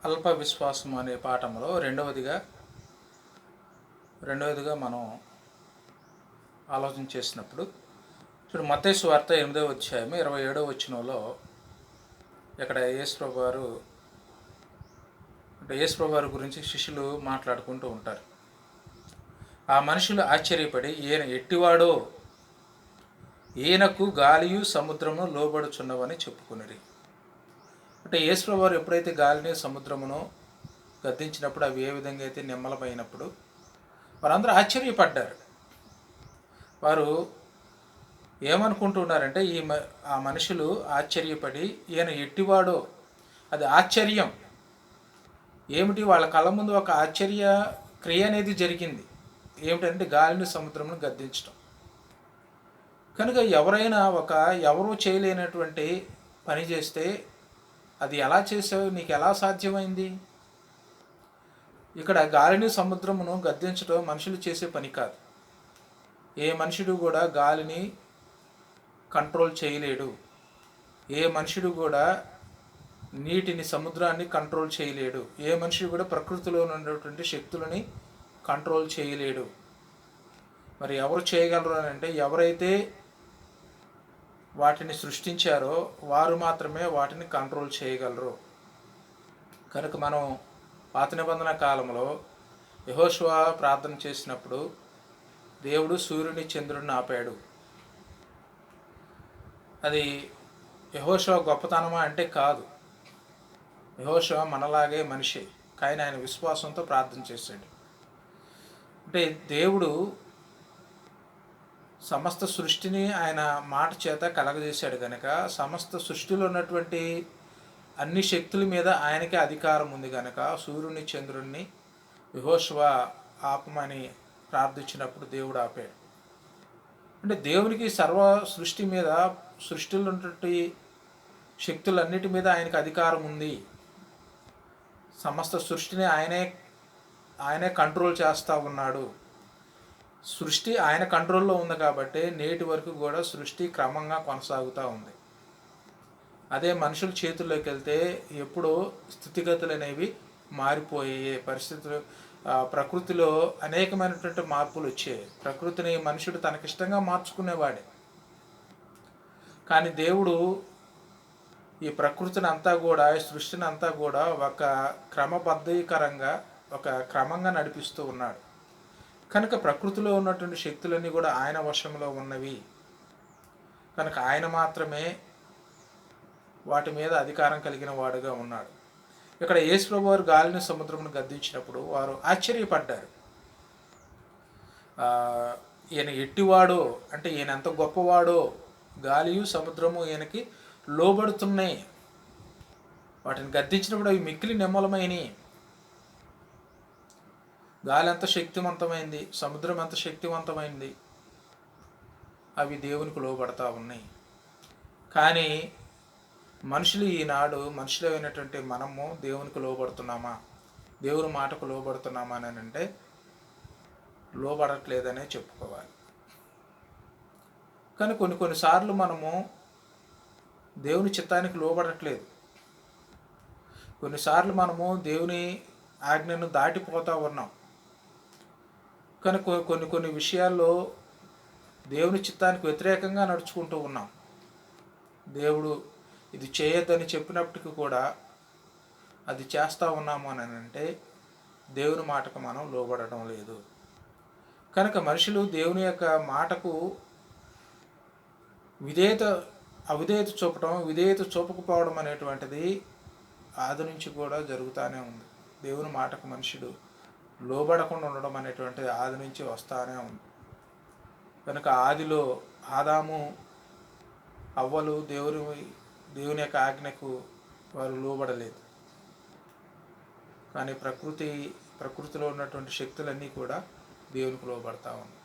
అల్ప విశ్వాసం అనే పాఠంలో రెండవదిగా మనం ఆలోచన చేసినప్పుడు ఇప్పుడు మత్తయి సువార్త 8వ అధ్యాయం 27వ వచనంలో ఇక్కడ యేసుప్రభు వారి గురించి శిష్యులు మాట్లాడుకుంటూ ఉంటారు. ఆ మనుషులు ఆశ్చర్యపడి, ఈయన ఎట్టివాడో, ఈయనకు గాలియు సముద్రము లోబడుచున్నవని చెప్పుకునిరి. అంటే యేసుప్రభు వారు ఎప్పుడైతే గాలిని సముద్రమును గద్దించినప్పుడు అవి ఏ విధంగా అయితే నిమ్మలమైనప్పుడు వారందరూ ఆశ్చర్యపడ్డారు. వారు ఏమనుకుంటున్నారంటే ఆ మనుషులు ఆశ్చర్యపడి ఈయన ఎట్టివాడో, అది ఆశ్చర్యం ఏమిటి, వాళ్ళ కళ్ళ ముందు ఒక ఆశ్చర్య క్రియ అనేది జరిగింది. ఏమిటంటే గాలిని సముద్రమును గద్దించడం. కనుక ఎవరు చేయలేనటువంటి పని చేస్తే అది ఎలా చేసావు, నీకు ఎలా సాధ్యమైంది? ఇక్కడ గాలిని సముద్రమును గద్దించడం మనుషులు చేసే పని కాదు. ఏ మనుషుడు కూడా గాలిని కంట్రోల్ చేయలేడు. ఏ మనుషుడు కూడా నీటిని, సముద్రాన్ని కంట్రోల్ చేయలేడు. ఏ మనుషుడు కూడా ప్రకృతిలో ఉన్నటువంటి శక్తులని కంట్రోల్ చేయలేడు. మరి ఎవరు చేయగలరు అని అంటే, ఎవరైతే వాటిని సృష్టించారో వారు మాత్రమే వాటిని కంట్రోల్ చేయగలరు. కనుక మనం పాత నిబంధన కాలంలో యెహోషువ ప్రార్థన చేసినప్పుడు దేవుడు సూర్యుని చంద్రుడిని ఆపాడు. అది యెహోషువ గొప్పతనమా అంటే కాదు. యెహోషువ మనలాగే మనిషి, కానీ ఆయన విశ్వాసంతో ప్రార్థన చేశాడు. అంటే దేవుడు సమస్త సృష్టిని ఆయన మాట చేత కలగజేశాడు కనుక సమస్త సృష్టిలో ఉన్నటువంటి అన్ని శక్తుల మీద ఆయనకే అధికారం ఉంది కనుక సూర్యుని చంద్రుడిని యెహోషువ ఆపమని ప్రార్థించినప్పుడు దేవుడు ఆపాడు. అంటే దేవునికి సర్వ సృష్టి మీద, సృష్టిలో ఉన్నటువంటి శక్తులన్నిటి మీద ఆయనకు అధికారం ఉంది. సమస్త సృష్టిని ఆయనే కంట్రోల్ చేస్తూ ఉన్నాడు. సృష్టి ఆయన కంట్రోల్లో ఉంది కాబట్టి నేటి వరకు కూడా సృష్టి క్రమంగా కొనసాగుతూ ఉంది. అదే మనుషుల చేతుల్లోకి వెళ్తే ఎప్పుడో స్థితిగతులు అనేవి మారిపోయాయి. పరిస్థితులు, ప్రకృతిలో అనేకమైనటువంటి మార్పులు వచ్చాయి. ప్రకృతిని మనుషుడు తనకిష్టంగా మార్చుకునేవాడే. కానీ దేవుడు ఈ ప్రకృతిని అంతా కూడా, ఈ సృష్టిని అంతా కూడా ఒక క్రమబద్ధీకరంగా, ఒక క్రమంగా నడిపిస్తూ ఉన్నాడు. కనుక ప్రకృతిలో ఉన్నటువంటి శక్తులన్నీ కూడా ఆయన వశంలో ఉన్నవి కనుక ఆయన మాత్రమే వాటి మీద అధికారం కలిగిన వాడుగా ఉన్నాడు. ఇక్కడ యేసుప్రభు వారు గాలిని సముద్రమును గద్దించినప్పుడు వారు ఆశ్చర్యపడ్డారు. ఈయన ఎట్టివాడో, అంటే ఈయన ఎంత గొప్పవాడో, గాలియు సముద్రము ఈయనకి లోబడుతున్నాయి. వాటిని గద్దించినప్పుడు అవి మిక్కిలి నిమ్మలమైనవి. గాలి ఎంత శక్తివంతమైంది, సముద్రం ఎంత శక్తివంతమైంది, అవి దేవునికి లోబడతా ఉన్నాయి. కానీ మనుషులు ఈనాడు, మనుషులైనటువంటి మనము దేవునికి లోబడుతున్నామా, దేవుని మాటకు లోబడుతున్నామా అని అంటే లోబడట్లేదనే చెప్పుకోవాలి. కానీ కొన్నిసార్లు మనము దేవుని చిత్తానికి లోబడట్లేదు. కొన్నిసార్లు మనము దేవుని ఆజ్ఞను దాటిపోతూ ఉన్నాం. కానీ కొన్ని విషయాల్లో దేవుని చిత్తానికి వ్యతిరేకంగా నడుచుకుంటూ ఉన్నాం. దేవుడు ఇది చేయొద్దని చెప్పినప్పటికీ కూడా అది చేస్తూ ఉన్నాము అని అంటే దేవుని మాటకు మనం లోబడడం లేదు. కనుక మనుషులు దేవుని యొక్క మాటకు అవిధేయత చూపడం, విధేయత చూపకపోవడం అనేటువంటిది ఆది నుంచి కూడా జరుగుతూనే ఉంది. దేవుని మాటకు మనుషుడు లోబడకుండా ఉండడం అనేటువంటిది ఆది నుంచి వస్తూనే ఉంది. కనుక ఆదిలో ఆదాము అవ్వలు దేవుని యొక్క ఆజ్ఞకు వారు లోబడలేదు. కానీ ప్రకృతిలో ఉన్నటువంటి శక్తులన్నీ కూడా దేవునికి లోబడతా ఉన్నాయి.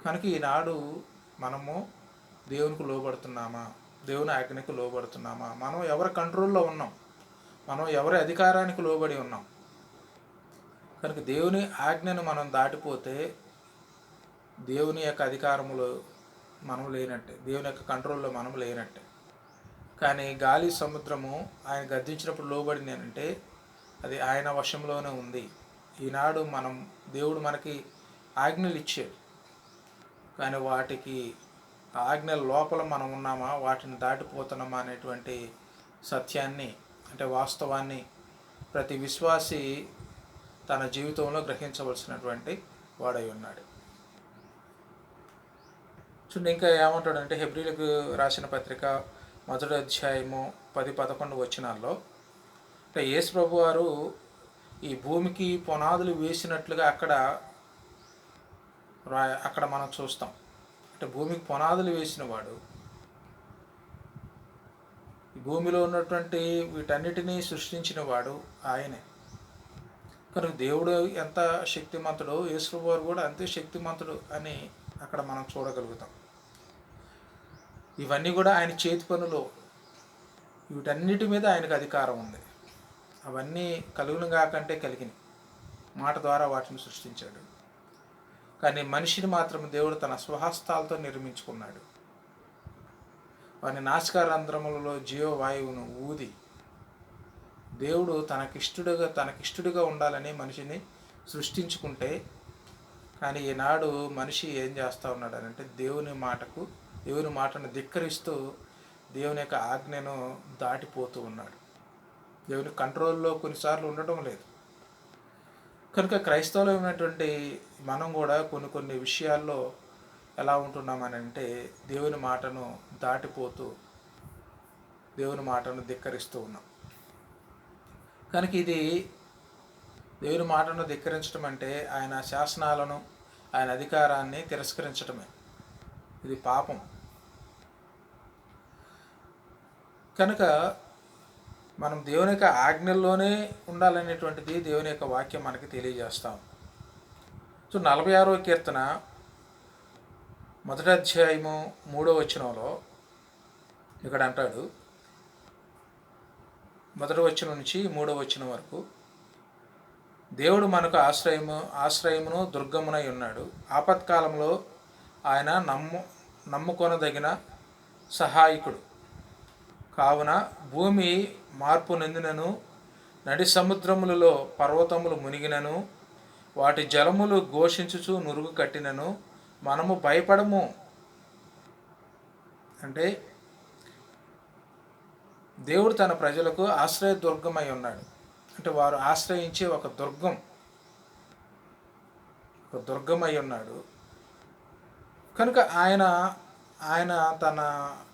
కనుక ఈనాడు మనము దేవునికి లోబడుతున్నామా, దేవుని ఆజ్ఞకు లోబడుతున్నామా, మనం ఎవరి కంట్రోల్లో ఉన్నాం, మనం ఎవరి అధికారానికి లోబడి ఉన్నాం. కనుక దేవుని ఆజ్ఞను మనం దాటిపోతే దేవుని యొక్క అధికారములో మనం లేనట్టే, దేవుని యొక్క కంట్రోల్లో మనం లేనట్టే. కానీ గాలి సముద్రము ఆయన గద్దించినప్పుడు లోబడింది అంటే అది ఆయన వశంలోనే ఉంది. ఈనాడు దేవుడు మనకి ఆజ్ఞలు ఇచ్చాడు, కానీ వాటికి ఆజ్ఞల లోపల మనం ఉన్నామా, వాటిని దాటిపోతున్నామా అనేటువంటి సత్యాన్ని, అంటే వాస్తవాన్ని ప్రతి విశ్వాసి తన జీవితంలో గ్రహించవలసినటువంటి వాడై ఉన్నాడు. చూడండి, ఇంకా ఏమంటాడంటే హెబ్రీలకు రాసిన పత్రిక 1వ అధ్యాయము 10-11 వచనాల్లో, అంటే యేసు ప్రభు వారు ఈ భూమికి పునాదులు వేసినట్లుగా అక్కడ మనం చూస్తాం. అంటే భూమికి పునాదులు వేసిన వాడు, ఈ భూమిలో ఉన్నటువంటి వీటన్నిటినీ సృష్టించిన వాడు ఆయనే. కనుక దేవుడు ఎంత శక్తిమంతుడో యేసు ప్రభు వారు కూడా అంతే శక్తిమంతుడు అని అక్కడ మనం చూడగలుగుతాం. ఇవన్నీ కూడా ఆయన చేతి పనులు, వీటన్నిటి మీద ఆయనకు అధికారం ఉంది. అవన్నీ కలుగునుగా కంటే కలిగిన మాట ద్వారా వాటిని సృష్టించాడు. కానీ మనిషిని మాత్రం దేవుడు తన స్వహస్తాలతో నిర్మించుకున్నాడు. వాని నాసికారంధ్రములలో జీవవాయువును ఊది దేవుడు తనకిష్టుడిగా ఉండాలని మనిషిని సృష్టించుకుంటే, కానీ ఈనాడు మనిషి ఏం చేస్తూ ఉన్నాడు అంటే దేవుని మాటను ధిక్కరిస్తూ దేవుని యొక్క ఆజ్ఞను దాటిపోతూ ఉన్నాడు. దేవుని కంట్రోల్లో కొన్నిసార్లు ఉండటం లేదు. కనుక క్రైస్తవులు ఉన్నటువంటి మనం కూడా కొన్ని విషయాల్లో ఎలా ఉంటున్నామని అంటే దేవుని మాటను దాటిపోతూ దేవుని మాటను ధిక్కరిస్తూ ఉన్నాం. కనుక ఇది దేవుని మాటను ధిక్కరించడం అంటే ఆయన శాసనాలను, ఆయన అధికారాన్ని తిరస్కరించడమే. ఇది పాపం. కనుక మనం దేవుని యొక్క ఆజ్ఞల్లోనే ఉండాలనేటువంటిది దేవుని యొక్క వాక్యం మనకి తెలియజేస్తాం. సో 46వ కీర్తన 1వ అధ్యాయము 3వ వచనంలో ఇక్కడ అంటాడు, 1వ వచనం నుంచి 3వ వచనం వరకు, దేవుడు మనకు ఆశ్రయమును దుర్గమునై ఉన్నాడు. ఆపత్కాలంలో ఆయన నమ్ముకొనదగిన సహాయకుడు. కావున భూమి మార్పు నొందినను, నడి సముద్రములలో పర్వతములు మునిగినను, వాటి జలములు ఘోషించుచు నురుగు కట్టినను మనము భయపడము. అంటే దేవుడు తన ప్రజలకు ఆశ్రయ దుర్గమై ఉన్నాడు. అంటే వారు ఆశ్రయించే ఒక దుర్గమై ఉన్నాడు. కనుక ఆయన తన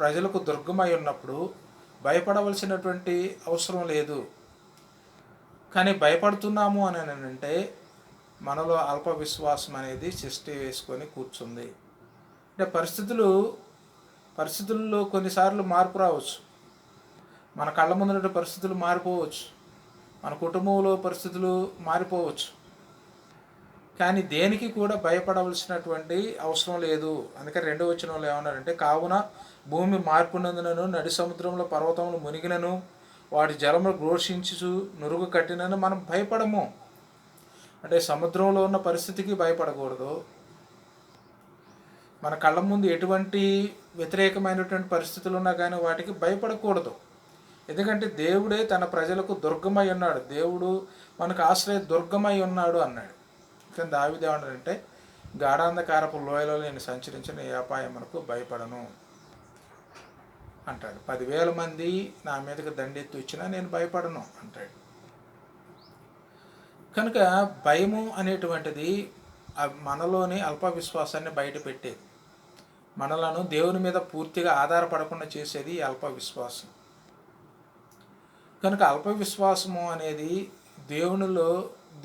ప్రజలకు దుర్గమై ఉన్నప్పుడు భయపడవలసినటువంటి అవసరం లేదు. కానీ భయపడుతున్నాము అని అంటే మనలో అల్ప విశ్వాసం అనేది చిష్టి వేసుకొని కూర్చుంది. అంటే పరిస్థితుల్లో కొన్నిసార్లు మార్పు రావచ్చు. మన కళ్ళ ముందు పరిస్థితులు మారిపోవచ్చు, మన కుటుంబంలో పరిస్థితులు మారిపోవచ్చు. కానీ దేనికి కూడా భయపడవలసినటువంటి అవసరం లేదు. అందుకే 2వ వచనంలో ఏమన్నారంటే, కావున భూమి మార్పునందునను, నడి సముద్రంలో పర్వతములు మునిగినను, వాటి జలములు ఘోషించు నురుగు కట్టినను మనం భయపడము. అంటే సముద్రంలో ఉన్న పరిస్థితికి భయపడకూడదు. మన కళ్ళ ముందు ఎటువంటి వ్యతిరేకమైనటువంటి పరిస్థితులు ఉన్నా కానీ వాటికి భయపడకూడదు. ఎందుకంటే దేవుడే తన ప్రజలకు దుర్గమై ఉన్నాడు. దేవుడు మనకు ఆశ్రయ దుర్గమై ఉన్నాడు అన్నాడు. కానీ దావీదు ఏమన్నాడంటే, గాఢాంధకారపు లోయలో నేను సంచరించిన ఏ అపాయమునకు భయపడను అంటాడు. 10,000 మంది నా మీదకి దండెత్తి వచ్చినా నేను భయపడను అంటాడు. కనుక భయము అనేటువంటిది మనలోని అల్ప విశ్వాసాన్ని బయటపెట్టేది. మనలను దేవుని మీద పూర్తిగా ఆధారపడకుండా చేసేది అల్ప విశ్వాసం. కనుక అల్ప విశ్వాసము అనేది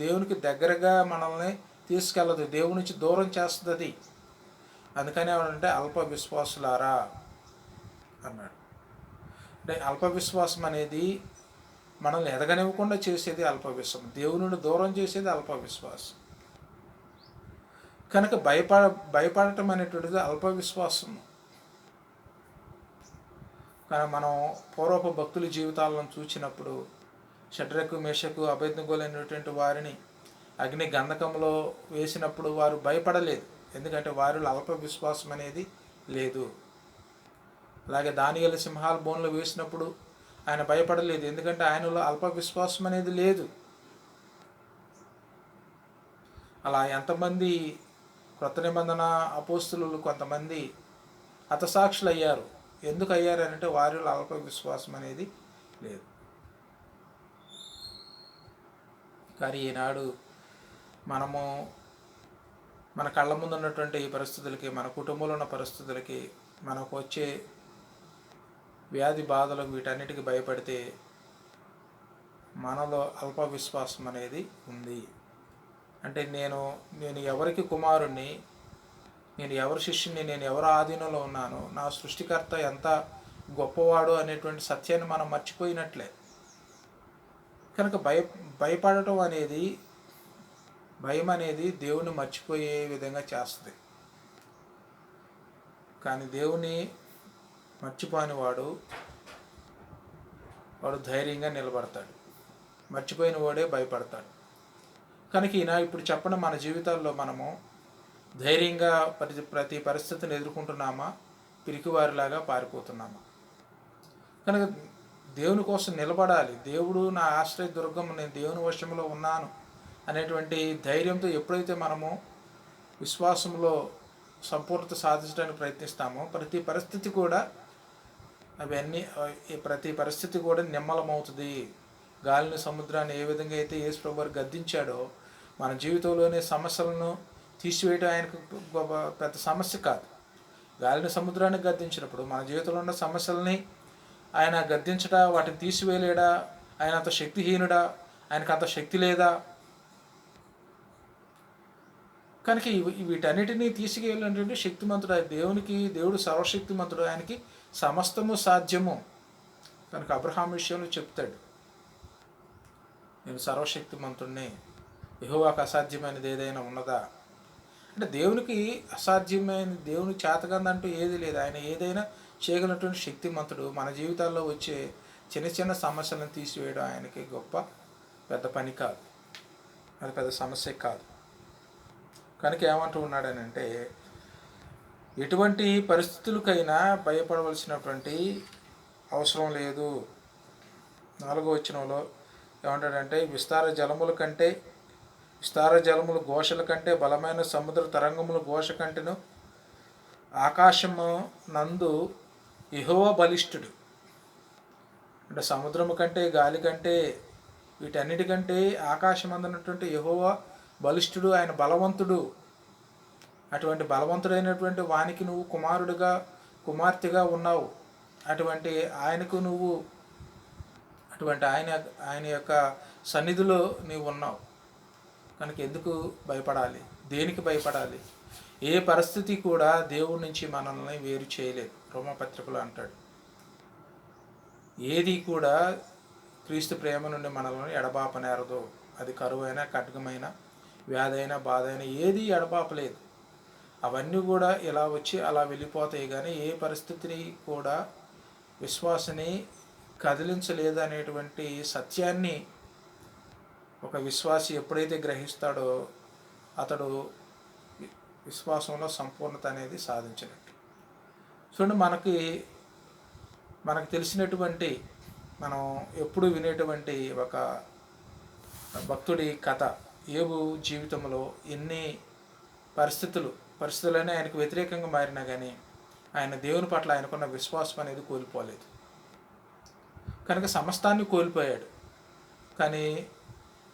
దేవునికి దగ్గరగా మనల్ని తీసుకెళ్ళదు, దేవుని నుంచి దూరం చేస్తుంది. అందుకని ఏమంటే అల్ప విశ్వాసులారా అన్నాడు. అంటే అల్ప విశ్వాసం అనేది మనల్ని ఎదగనివ్వకుండా చేసేది అల్ప విశ్వాసం, దేవుని దూరం చేసేది అల్ప విశ్వాసం. కనుక భయపడటం అనేటువంటిది అల్ప విశ్వాసం. కానీ మనం పూర్వపు భక్తుల జీవితాలను చూసినప్పుడు షడ్రకు, మేషకు, అబేద్నెగోలు అనేటువంటి వారిని అగ్ని గంధకంలో వేసినప్పుడు వారు భయపడలేదు. ఎందుకంటే వారిలో అల్ప విశ్వాసం అనేది లేదు. అలాగే దానియేలు సింహాల బోన్లో వేసినప్పుడు ఆయన భయపడలేదు, ఎందుకంటే ఆయనలో అల్ప విశ్వాసం అనేది లేదు. అలా ఎంతమంది క్రొత్త నిబంధన అపోస్తులు కొంతమంది హతసాక్షులు అయ్యారు. ఎందుకు అయ్యారు అంటే వారిలో అల్ప విశ్వాసం అనేది లేదు. కానీ ఈనాడు మనము మన కళ్ళ ముందు ఉన్నటువంటి ఈ పరిస్థితులకి, మన కుటుంబంలో ఉన్న పరిస్థితులకి, మనకు వచ్చే వ్యాధి బాధలకు, వీటన్నిటికీ భయపడితే మనలో అల్ప విశ్వాసం అనేది ఉంది. అంటే నేను ఎవరికి కుమారుణ్ణి, నేను ఎవరి శిష్యుని, నేను ఎవరి ఆధీనంలో ఉన్నాను, నా సృష్టికర్త ఎంత గొప్పవాడు అనేటువంటి సత్యాన్ని మనం మర్చిపోయినట్లే. కనుక భయపడటం అనేది, భయం అనేది దేవుని మర్చిపోయే విధంగా చేస్తుంది. కానీ దేవుని మర్చిపోని వాడు ధైర్యంగా నిలబడతాడు. మర్చిపోయిన వాడే భయపడతాడు. కనుక ఇప్పుడు చెప్పండి, మన జీవితాల్లో మనము ధైర్యంగా ప్రతి పరిస్థితిని ఎదుర్కొంటున్నామా, పిరికివారిలాగా పారిపోతున్నామా? కనుక దేవుని కోసం నిలబడాలి. దేవుడు నా ఆశ్రయ దుర్గం, నేను దేవుని వశంలో ఉన్నాను అనేటువంటి ధైర్యంతో ఎప్పుడైతే మనము విశ్వాసంలో సంపూర్ణత సాధించడానికి ప్రయత్నిస్తామో, ప్రతి పరిస్థితి కూడా నిమ్మలమవుతుంది. గాలిని, సముద్రాన్ని ఏ విధంగా అయితే యేసు ప్రభువు గద్దించాడో, మన జీవితంలోని సమస్యలను తీసివేయడం ఆయనకు పెద్ద సమస్య కాదు. గాలిని, సముద్రాన్ని గద్దించినప్పుడు మన జీవితంలో ఉన్న సమస్యలని ఆయన గద్దించడా, వాటిని తీసివేయలేడా? ఆయన అంత శక్తిహీనుడా? ఆయనకు అంత శక్తి లేదా? కనుక వీటన్నిటినీ తీసుకెళ్ళినటువంటి శక్తిమంతుడు దేవుడు సర్వశక్తిమంతుడు, ఆయనకి సమస్తము సాధ్యము. కనుక అబ్రహాం విషయంలో చెప్తాడు, నేను సర్వశక్తిమంతుడిని, యెహోవాకు అసాధ్యమైనది ఏదైనా ఉన్నదా? అంటే దేవునికి అసాధ్యమైన, దేవునికి చేతకందంటూ ఏది లేదు. ఆయన ఏదైనా చేయగలిగినటువంటి శక్తిమంతుడు. మన జీవితాల్లో వచ్చే చిన్న చిన్న సమస్యలను తీసివేయడం ఆయనకి పెద్ద పని కాదు, అది పెద్ద సమస్య కాదు. కనుక ఏమంటూ ఉన్నాడనంటే, ఎటువంటి పరిస్థితులకైనా భయపడవలసినటువంటి అవసరం లేదు. 4వ వచనంలో ఏమంటాడంటే, విస్తార జలముల ఘోషల కంటే, బలమైన సముద్ర తరంగముల ఘోష కంటేను ఆకాశము నందు యెహోవా బలిష్ఠుడు. అంటే సముద్రము కంటే, గాలి కంటే, వీటన్నిటికంటే ఆకాశం అందున్నటువంటి యెహోవా బలిష్ఠుడు, ఆయన బలవంతుడు. అటువంటి బలవంతుడైనటువంటి వానికి నువ్వు కుమార్తెగా ఉన్నావు. అటువంటి ఆయనకు నువ్వు, ఆయన యొక్క సన్నిధిలో నీవు ఉన్నావు. కనుక ఎందుకు భయపడాలి? దేనికి భయపడాలి? ఏ పరిస్థితి కూడా దేవుడి నుంచి మనల్ని వేరు చేయలేదు. రోమపత్రికలో అంటాడు, ఏది కూడా క్రీస్తు ప్రేమ నుండి మనల్ని ఎడబాపనేరదు. అది కరువైన, ఖడ్గమైన, వ్యాధైన, బాధ అయినా ఏది ఎడబాపలేదు. అవన్నీ కూడా ఇలా వచ్చి అలా వెళ్ళిపోతాయి. కానీ ఏ పరిస్థితిని కూడా విశ్వాసని కదిలించలేదు అనేటువంటి సత్యాన్ని ఒక విశ్వాసి ఎప్పుడైతే గ్రహిస్తాడో, అతడు విశ్వాసంలో సంపూర్ణత అనేది సాధించినట్టు. చూడండి, మనకు తెలిసినటువంటి, మనం ఎప్పుడు వినేటువంటి ఒక భక్తుడి కథ. యోబు జీవితంలో ఎన్ని పరిస్థితులనే ఆయనకు వ్యతిరేకంగా మారినా కానీ ఆయన దేవుని పట్ల ఆయనకున్న విశ్వాసం అనేది కోల్పోలేదు. కనుక సమస్తాన్ని కోల్పోయాడు. కానీ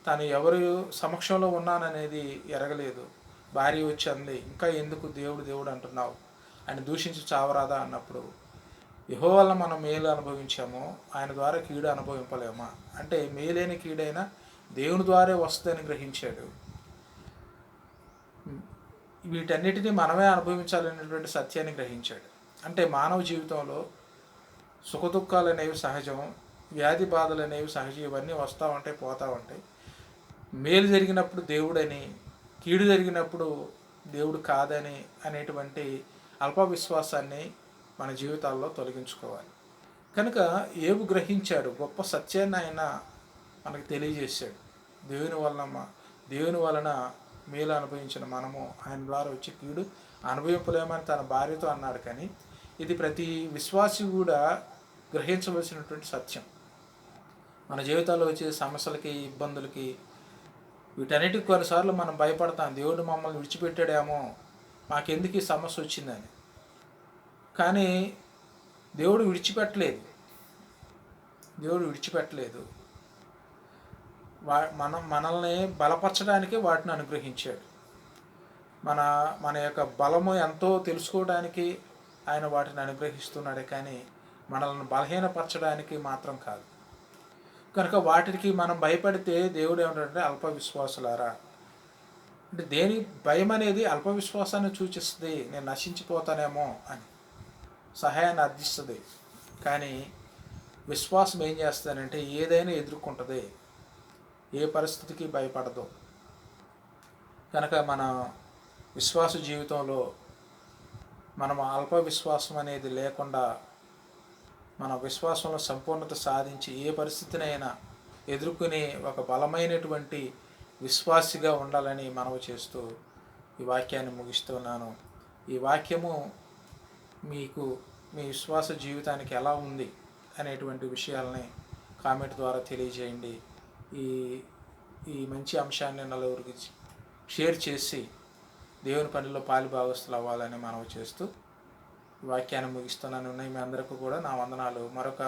తాను ఎవరు సమక్షంలో ఉన్నాననేది ఎరగలేదు. భార్య వచ్చి అంది, ఇంకా ఎందుకు దేవుడు అంటున్నావు, ఆయన దూషించి చావరాదా అన్నప్పుడు, యెహోవా వల్ల మనం మేలు అనుభవించాము, ఆయన ద్వారా కీడు అనుభవింపలేమా? అంటే మేలైన కీడైనా దేవుని ద్వారే వస్తుందని గ్రహించాడు. వీటన్నిటినీ మనమే అనుభవించాలనేటువంటి సత్యాన్ని గ్రహించాడు. అంటే మానవ జీవితంలో సుఖదుఖాలు అనేవి సహజం, వ్యాధి బాధలు అనేవి సహజం. ఇవన్నీ వస్తూ ఉంటాయి, పోతూ ఉంటాయి. మేలు జరిగినప్పుడు దేవుడని, కీడు జరిగినప్పుడు దేవుడు కాదని అనేటువంటి అల్ప విశ్వాసాన్ని మన జీవితాల్లో తొలగించుకోవాలి. కనుక యోబు గ్రహించాడు, గొప్ప సత్యాన్ని ఆయన మనకు తెలియజేశాడు. దేవుని వలన మేలు అనుభవించిన మనము ఆయన ద్వారా వచ్చి కీడు అనుభవింపలేమని తన భార్యతో అన్నాడు. కానీ ఇది ప్రతి విశ్వాసి కూడా గ్రహించవలసినటువంటి సత్యం. మన జీవితాల్లో వచ్చే సమస్యలకి, ఇబ్బందులకి, వీటన్నిటికి కొన్నిసార్లు మనం భయపడతాం. దేవుడు మమ్మల్ని విడిచిపెట్టాడేమో, మాకెందుకు ఈ సమస్య వచ్చిందని. కానీ దేవుడు విడిచిపెట్టలేదు. దేవుడు విడిచిపెట్టలేదు. మనల్ని బలపరచడానికి వాటిని అనుగ్రహించాడు. మన మన యొక్క బలము ఎంతో తెలుసుకోవడానికి ఆయన వాటిని అనుగ్రహిస్తున్నాడే కానీ మనల్ని బలహీనపరచడానికి మాత్రం కాదు. కనుక వాటికి మనం భయపడితే దేవుడు ఏమంటాడంటే అల్ప విశ్వాసులారా, అంటే దేని భయం అనేది అల్ప విశ్వాసాన్ని సూచిస్తుంది. నేను నశించిపోతానేమో అని సహాయాన్ని అర్థిస్తుంది. కానీ విశ్వాసం ఏం చేస్తుందంటే ఏదైనా ఎదుర్కొంటుంది, ఏ పరిస్థితికి భయపడదు. కనుక మన విశ్వాస జీవితంలో మనం అల్ప విశ్వాసం అనేది లేకుండా మన విశ్వాసంలో సంపూర్ణత సాధించి ఏ పరిస్థితినైనా ఎదుర్కొనే ఒక బలమైనటువంటి విశ్వాసిగా ఉండాలని మనవి చేస్తూ ఈ వాక్యాన్ని ముగిస్తున్నాను. ఈ వాక్యము మీకు మీ విశ్వాస జీవితానికి ఎలా ఉంది అనేటువంటి విషయాలని కామెంట్ ద్వారా తెలియజేయండి. ఈ ఈ మంచి అంశాన్ని నలుగురికి షేర్ చేసి దేవుని పనిలో పాలుభాగస్తులు అవ్వాలని మనవి చేస్తూ వాక్యాన్ని ముగిస్తున్నాను. మీ అందరికీ కూడా నా వందనాలు. మరొక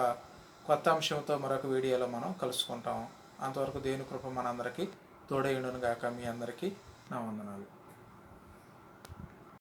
కొత్త అంశంతో మరొక వీడియోలో మనం కలుసుకుంటాం. అంతవరకు దేవుని కృప మనందరికీ తోడైండును గాక. మీ అందరికీ నా వందనాలు.